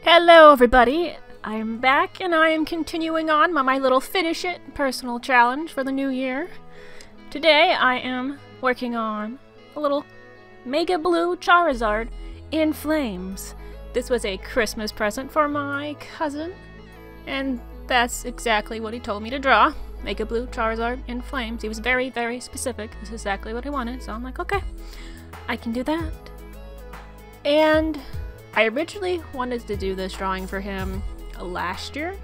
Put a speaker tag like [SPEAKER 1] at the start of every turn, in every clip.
[SPEAKER 1] Hello everybody, I'm back and I am continuing on my little finish it personal challenge for the new year. Today I am working on a little Mega Blue Charizard in flames. This was a Christmas present for my cousin and that's exactly what he told me to draw. Mega Blue Charizard in flames. He was very, very specific. This is exactly what he wanted, so I'm like, okay, I can do that. And I originally wanted to do this drawing for him last year,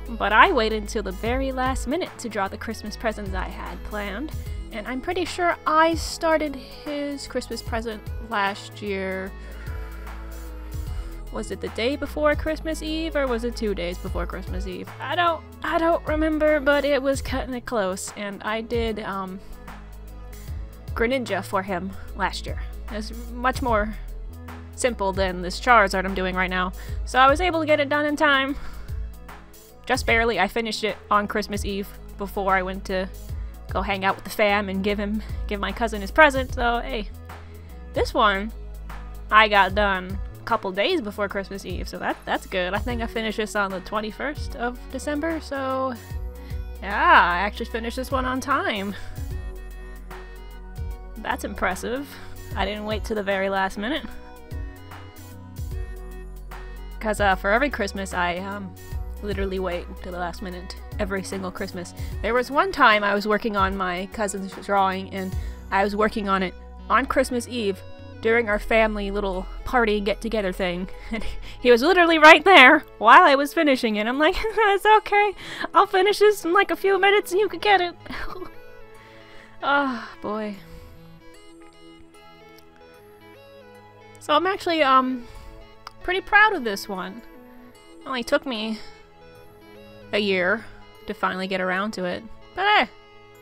[SPEAKER 1] but I waited until the very last minute to draw the Christmas presents I had planned, and I'm pretty sure I started his Christmas present last year. Was it the day before Christmas Eve, or was it 2 days before Christmas Eve? I don't remember, but it was cutting it close, and I did Greninja for him last year. It was much more simple than this Charizard I'm doing right now, so I was able to get it done in time. Just barely. I finished it on Christmas Eve before I went to go hang out with the fam and give my cousin his present. So hey, this one I got done a couple days before Christmas Eve, so that's good. I think I finished this on the 21st of December, so yeah, I actually finished this one on time. That's impressive. I didn't wait to the very last minute. Because for every Christmas, I literally wait to the last minute every single Christmas. There was one time I was working on my cousin's drawing, and I was working on it on Christmas Eve during our family little party get-together thing. And he was literally right there while I was finishing it. I'm like, it's okay. I'll finish this in like a few minutes and you can get it. Oh, boy. So I'm actually, pretty proud of this one. It only took me a year to finally get around to it, but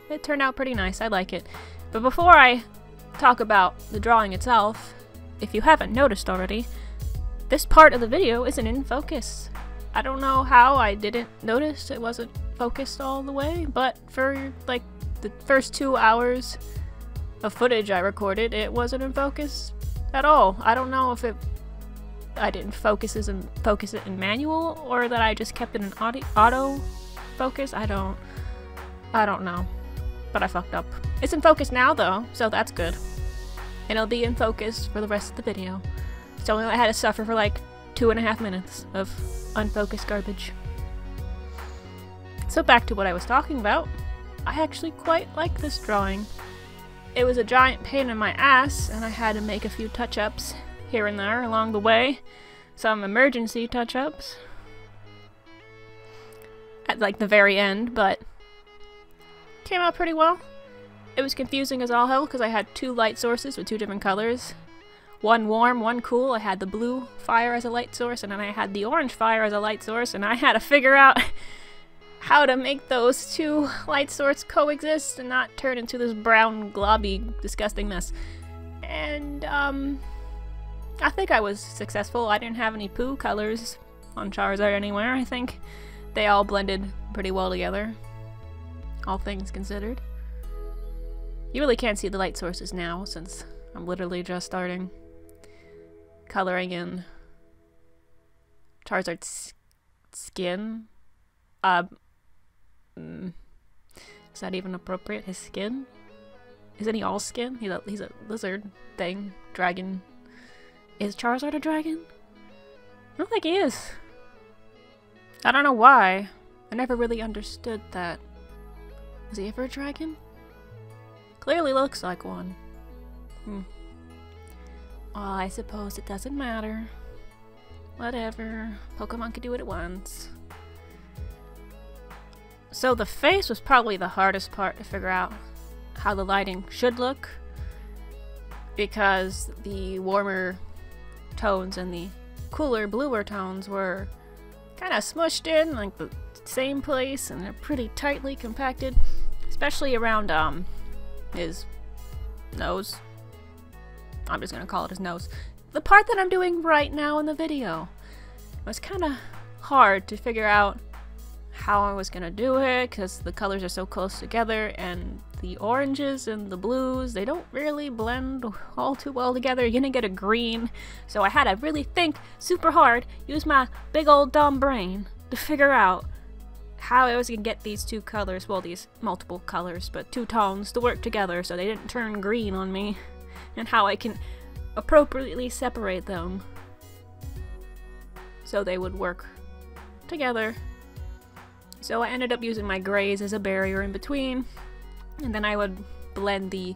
[SPEAKER 1] it turned out pretty nice. I like it. But before I talk about the drawing itself, if you haven't noticed already, this part of the video isn't in focus. I don't know how I didn't notice it wasn't focused all the way, but for like the first 2 hours of footage I recorded, it wasn't in focus at all. I don't know if I didn't focus it in manual, or that I just kept it in auto focus. I don't know, but I fucked up. It's in focus now though, so that's good. And it'll be in focus for the rest of the video. So I had to suffer for like 2.5 minutes of unfocused garbage. So back to what I was talking about. I actually quite like this drawing. It was a giant pain in my ass, and I had to make a few touch-ups here and there along the way. Some emergency touch-ups at like the very end, but came out pretty well. It was confusing as all hell because I had 2 light sources with 2 different colors. One warm, one cool. I had the blue fire as a light source, and then I had the orange fire as a light source, and I had to figure out how to make those 2 light sources coexist and not turn into this brown, globby, disgusting mess. And I think I was successful. I didn't have any poo colors on Charizard anywhere. I think they all blended pretty well together, all things considered. You really can't see the light sources now since I'm literally just starting coloring in Charizard's skin. Is that even appropriate? His skin? Isn't he all skin? He's a lizard thing, dragon. Is Charizard a dragon? I don't think he is. I don't know why. I never really understood that. Was he ever a dragon? Clearly looks like one. Well, I suppose it doesn't matter. Whatever. Pokemon could do it at once. So the face was probably the hardest part to figure out how the lighting should look, because the warmer tones and the cooler, bluer tones were kind of smushed in like the same place, and they're pretty tightly compacted, especially around his nose. I'm just gonna call it his nose. The part that I'm doing right now in the video. It was kind of hard to figure out how I was gonna do it because the colors are so close together and the oranges and the blues, they don't really blend all too well together. You're gonna get a green. So I had to really think super hard, use my big old dumb brain to figure out how I was gonna get these two colors, well, these multiple colors, but two tones to work together so they didn't turn green on me, and how I can appropriately separate them so they would work together. So I ended up using my grays as a barrier in between, and then I would blend the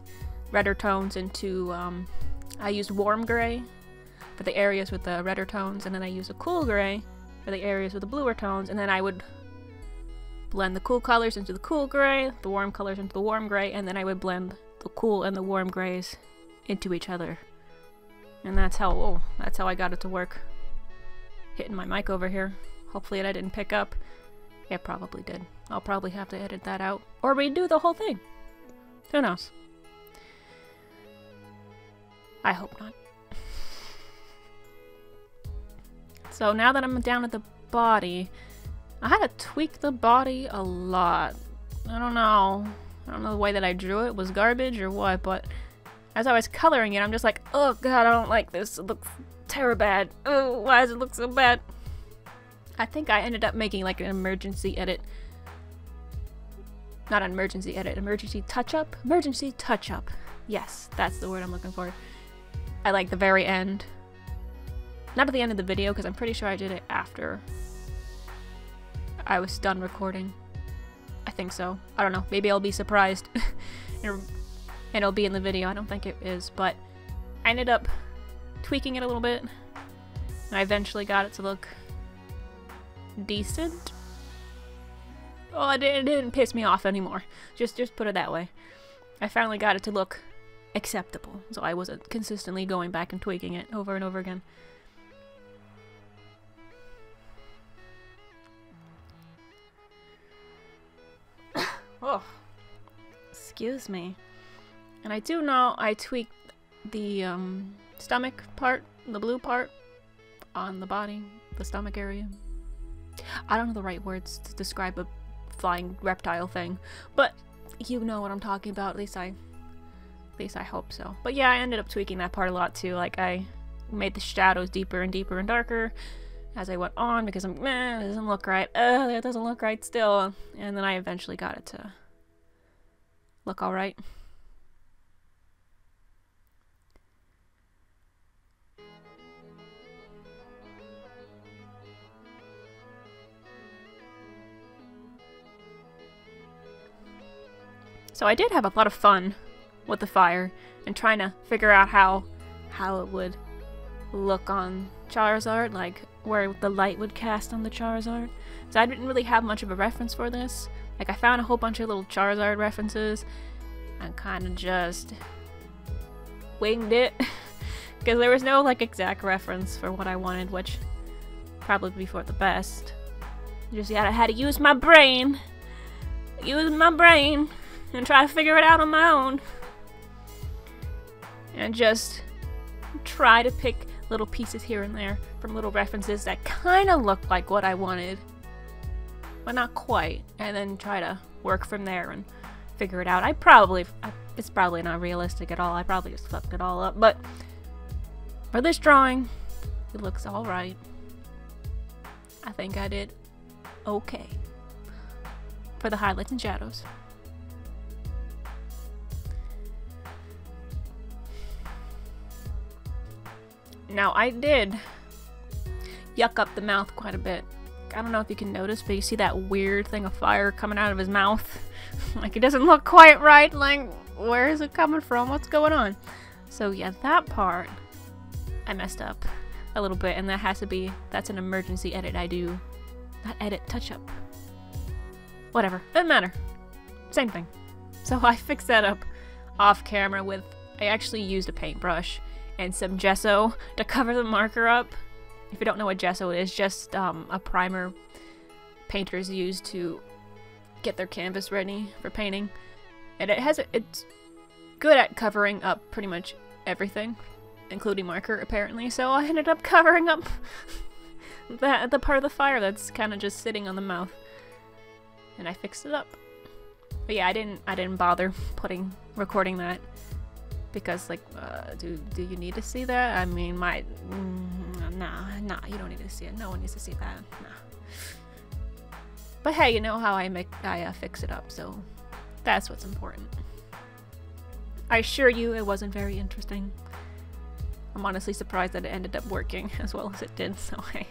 [SPEAKER 1] redder tones into, I used warm gray for the areas with the redder tones, and then I used a cool gray for the areas with the bluer tones, and then I would blend the cool colors into the cool gray, the warm colors into the warm gray, and then I would blend the cool and the warm grays into each other. And that's how I got it to work. Hitting my mic over here. Hopefully I didn't pick up. It probably did. I'll probably have to edit that out. Or redo the whole thing. Who knows? I hope not. So now that I'm down at the body, I had to tweak the body a lot. I don't know the way that I drew it was garbage or what, but as I was coloring it, I'm just like, oh god, I don't like this. It looks terrible bad. Oh, why does it look so bad? I think I ended up making like an emergency edit. Not an emergency edit, emergency touch-up? Emergency touch-up. Yes, that's the word I'm looking for. At like the very end. Not at the end of the video, because I'm pretty sure I did it after I was done recording. I think so. I don't know. Maybe I'll be surprised. And it'll be in the video. I don't think it is, but I ended up tweaking it a little bit. And I eventually got it to look decent. Well, it didn't piss me off anymore. Just put it that way. I finally got it to look acceptable, so I wasn't consistently going back and tweaking it over and over again. Oh, excuse me. And I do know I tweaked the stomach part, the blue part on the body, the stomach area. I don't know the right words to describe a flying reptile thing, but you know what I'm talking about. At least I hope so. But yeah, I ended up tweaking that part a lot too. Like I made the shadows deeper and deeper and darker as I went on because it doesn't look right. It doesn't look right still. And then I eventually got it to look all right. So I did have a lot of fun with the fire and trying to figure out how it would look on Charizard, like where the light would cast on the Charizard. So I didn't really have much of a reference for this. Like I found a whole bunch of little Charizard references and kind of just winged it because there was no like exact reference for what I wanted, which probably be for the best. Just I had to use my brain. And try to figure it out on my own. And just try to pick little pieces here and there from little references that kind of look like what I wanted. But not quite. And then try to work from there and figure it out. It's probably not realistic at all. I probably just fucked it all up. But for this drawing, it looks alright. I think I did okay. For the highlights and shadows. Now, I did yuck up the mouth quite a bit. I don't know if you can notice, but you see that weird thing of fire coming out of his mouth? Like, it doesn't look quite right. Like, where is it coming from? What's going on? So, yeah, that part, I messed up a little bit, and that's an emergency edit I do. Not edit, touch up. Whatever. Doesn't matter. Same thing. So, I fixed that up off camera with, I actually used a paintbrush and some gesso to cover the marker up. If you don't know what gesso is, just a primer painters use to get their canvas ready for painting. And it's good at covering up pretty much everything, including marker apparently. So I ended up covering up the part of the fire that's kind of just sitting on the mouth. And I fixed it up. But yeah, I didn't bother recording that because like, do you need to see that? I mean, nah, you don't need to see it. No one needs to see that. Nah. But hey, you know how I fix it up, so that's what's important. I assure you, it wasn't very interesting. I'm honestly surprised that it ended up working as well as it did. So hey.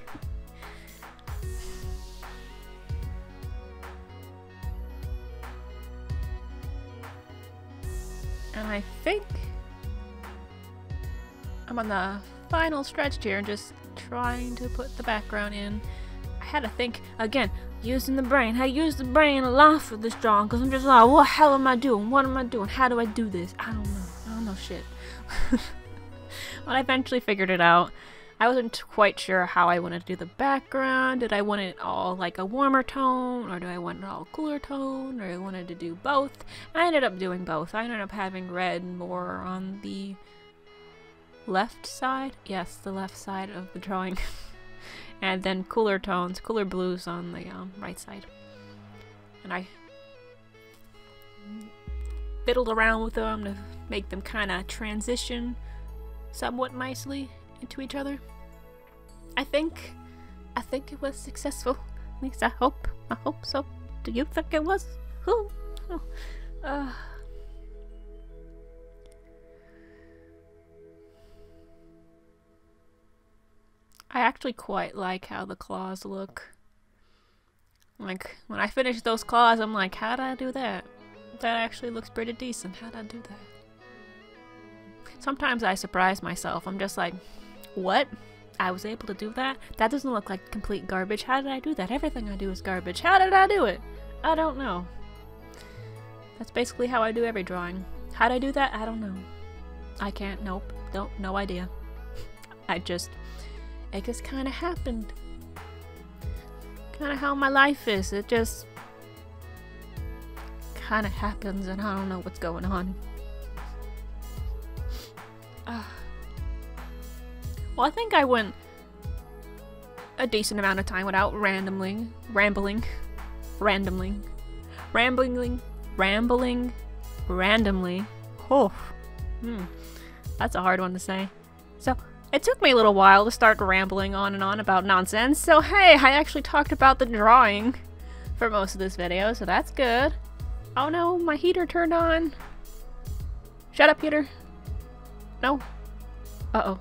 [SPEAKER 1] And I think I'm on the final stretch here, just trying to put the background in. I had to think, again, using the brain. I use the brain a lot for this drawing, because I'm just like, what the hell am I doing? What am I doing? How do I do this? I don't know. I don't know shit. When I eventually figured it out, I wasn't quite sure how I wanted to do the background. Did I want it all like a warmer tone, or do I want it all cooler tone, or I wanted to do both? I ended up doing both. I ended up having red more on the left side. Yes, the left side of the drawing. And then cooler tones, cooler blues on the right side. And I fiddled around with them to make them kind of transition somewhat nicely into each other. I think it was successful. At least I hope so. Do you think it was? I actually quite like how the claws look. Like, when I finish those claws, I'm like, how'd I do that? That actually looks pretty decent. How'd I do that? Sometimes I surprise myself. I'm just like, what? I was able to do that? That doesn't look like complete garbage. How did I do that? Everything I do is garbage. How did I do it? I don't know. That's basically how I do every drawing. How'd I do that? I don't know. I can't. Nope. No idea. It just kind of happened. Kind of how my life is. It just kind of happens and I don't know what's going on. Well, I think I went a decent amount of time without rambling. Oh, that's a hard one to say. So, it took me a little while to start rambling on and on about nonsense. So, hey, I actually talked about the drawing for most of this video, so that's good. Oh no, my heater turned on. Shut up, heater. No. Uh-oh.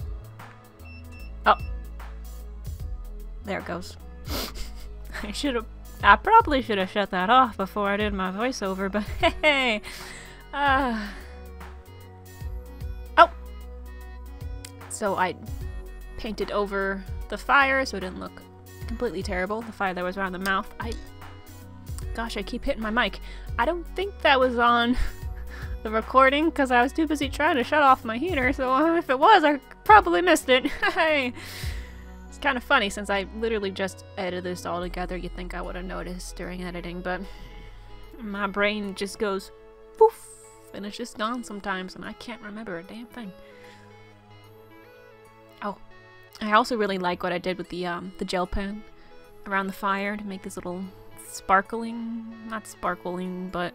[SPEAKER 1] Oh. There it goes. I probably should have shut that off before I did my voiceover, but hey. Oh. So I painted over the fire so it didn't look completely terrible. The fire that was around the mouth. Gosh, I keep hitting my mic. I don't think that was on the recording because I was too busy trying to shut off my heater, so if it was, I probably missed it. It's kind of funny since I literally just edited this all together. You'd think I would have noticed during editing, but my brain just goes poof and it's just gone sometimes and I can't remember a damn thing. Oh, I also really like what I did with the gel pen around the fire to make this little not sparkling, but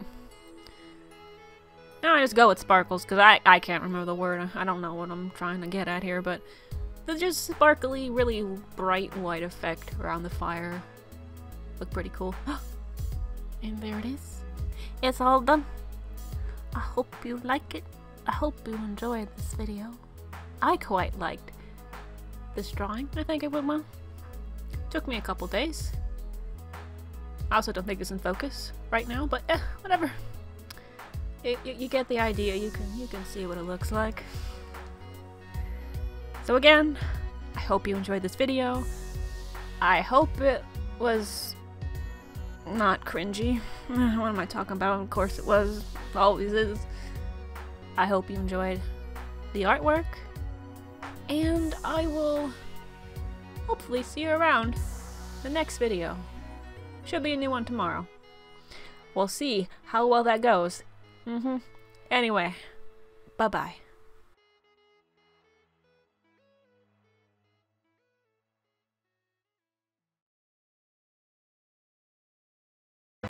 [SPEAKER 1] no, I just go with sparkles because I can't remember the word. I don't know what I'm trying to get at here, but there's just sparkly, really bright white effect around the fire. Look pretty cool. And there it is. It's all done. I hope you like it. I hope you enjoyed this video. I quite liked this drawing. I think it went well. Took me a couple days. I also don't think it's in focus right now, but whatever. You get the idea. You can see what it looks like. So again, I hope you enjoyed this video. I hope it was not cringy. What am I talking about? Of course it was. Always is. I hope you enjoyed the artwork. And I will hopefully see you around the next video. Should be a new one tomorrow. We'll see how well that goes. Anyway, bye-bye.